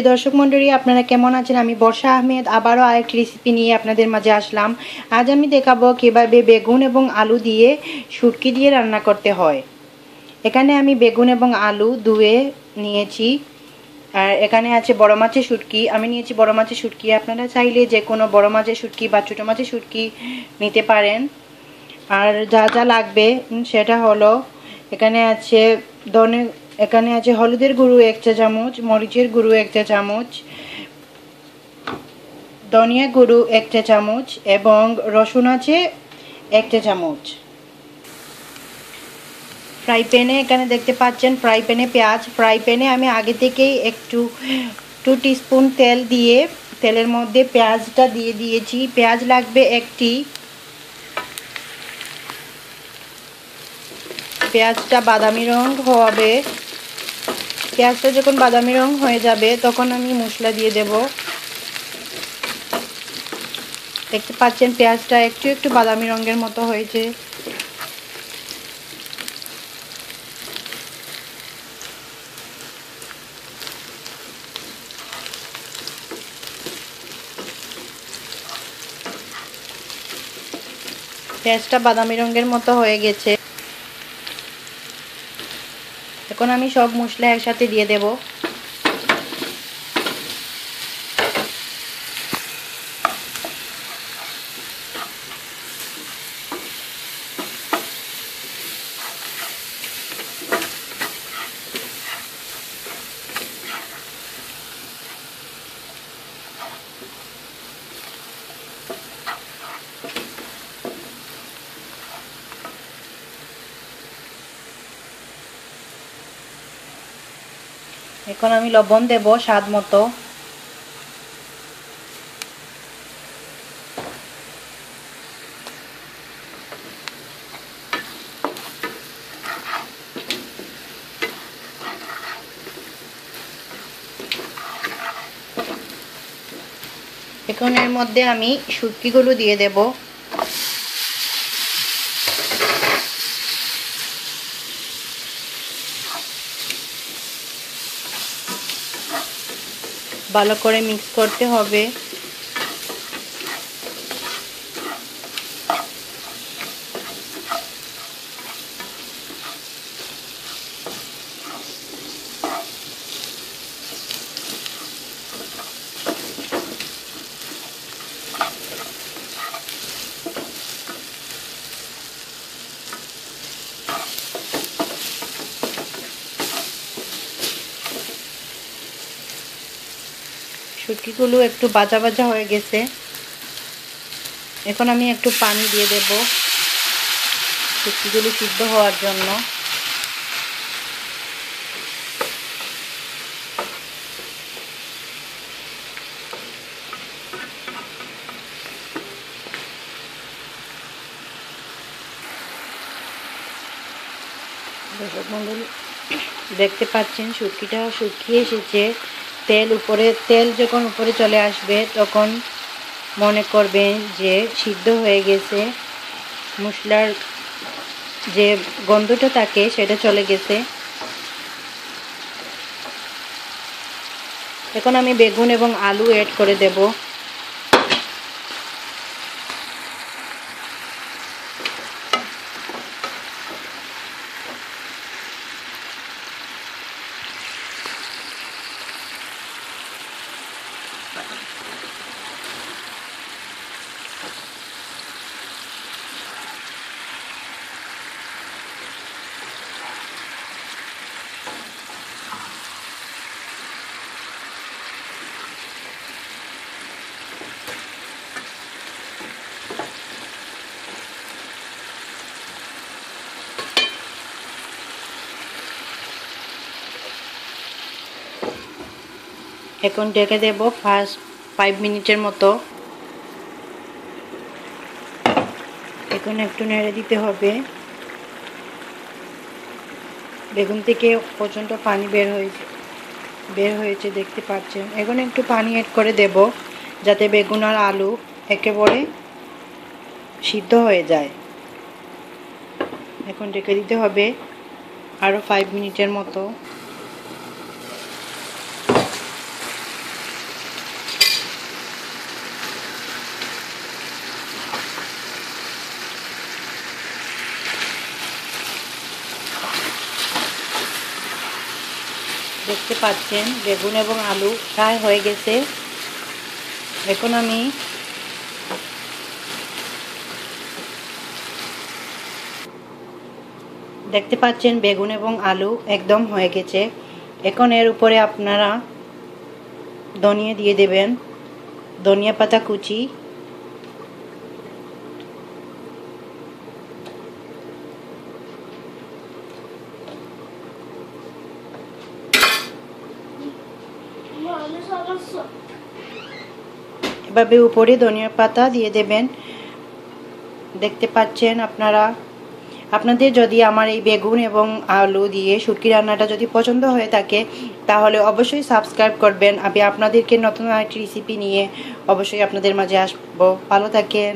দর্শক মণ্ডলী, আপনারা কেমন আছেন? আমি বর্ষা আহমেদ আবারও আরেকটি রেসিপি নিয়ে আপনাদের মাঝে আসলাম। আজ আমি দেখাবো কিভাবে বেগুন এবং আলু দিয়ে শুটকি দিয়ে রান্না করতে হয়। এখানে আমি বেগুন এবং আলু ধুয়ে নিয়েছি। আর এখানে আছে বড় মাছের শুটকি। আমি নিয়েছি বড় মাছের শুটকি। আপনারা চাইলে যে কোনো বড় মাছের শুটকি বা ছোটো মাছের শুটকি নিতে পারেন। আর যা যা লাগবে সেটা হলো, এখানে আছে হলুদের গুঁড়ো 1 চা চামচ, মরিচের গুঁড়ো 1 চা চামচ, ধনিয়া গুঁড়ো 1 চা চামচ এবং রসুন আছে 1 চা চামচ। ফ্রাই প্যানে এখানে দেখতে পাচ্ছেন ফ্রাই প্যানে আমি আগে থেকেই একটু 2 টিস্পুন তেল দিয়ে তেলের মধ্যে পেঁয়াজটা দিয়ে দিয়েছি। পেঁয়াজ লাগবে একটি। পেঁয়াজটা বাদামি রং হবে। পেঁয়াজটা যখন বাদামি রং হয়ে যাবে তখন আমি মশলা দিয়ে দেব। দেখতে পাচ্ছেন পেঁয়াজটা একটু বাদামি রঙের মতো হয়েছে। পেঁয়াজটা বাদামি রঙের মতো হয়ে গেছে। এখন আমি সব মশলা একসাথে দিয়ে দেব। এখন আমি লবণ দেব স্বাদ মতো। এখন এর মধ্যে আমি শুটকিগুলো দিয়ে দেব। ভালো করে মিক্স করতে হবে। শুটকিগুলো একটু ভাজা ভাজা হয়ে গেছে। এখন আমি একটু পানি দিয়ে দেব শুটকিগুলো সিদ্ধ হওয়ার জন্য। দর্শক মণ্ডলী, দেখতে পাচ্ছেন শুটকিটা শুকিয়ে এসেছে। তেল যখন উপরে চলে আসবে তখন মনে করবেন যে সিদ্ধ হয়ে গেছে। মশলার যে গন্ধটা থাকে সেটা চলে গেছে। এখন আমি বেগুন এবং আলু অ্যাড করে দেব। এখন ঢেকে দেব 5 মিনিটের মতো। এখন একটু নেড়ে দিতে হবে। বেগুন থেকে প্রচণ্ড পানি বের হয়েছে দেখতে পাচ্ছেন। এখন একটু পানি অ্যাড করে দেব যাতে বেগুন আর আলু একেবারে সিদ্ধ হয়ে যায়। এখন ঢেকে দিতে হবে আরও 5 মিনিটের মতো। দেখতে পাচ্ছেন বেগুন এবং আলু প্রায় হয়ে গেছে। এখন আমি দেখতে পাচ্ছেন বেগুন এবং আলু একদম হয়ে গেছে। এখন এর উপরে আপনারা ধনিয়া দিয়ে দেবেন, ধনিয়া পাতা কুচি, এভাবে উপরে ধনিয়া পাতা দিয়ে দেবেন। দেখতে পাচ্ছেন আপনারা। আপনাদের যদি আমার এই বেগুন এবং আলু দিয়ে শুটকি রান্নাটা যদি পছন্দ হয়ে থাকে তাহলে অবশ্যই সাবস্ক্রাইব করবেন। আমি আপনাদেরকে নতুন আরেকটি রেসিপি নিয়ে অবশ্যই আপনাদের মাঝে আসবো। ভালো থাকেন।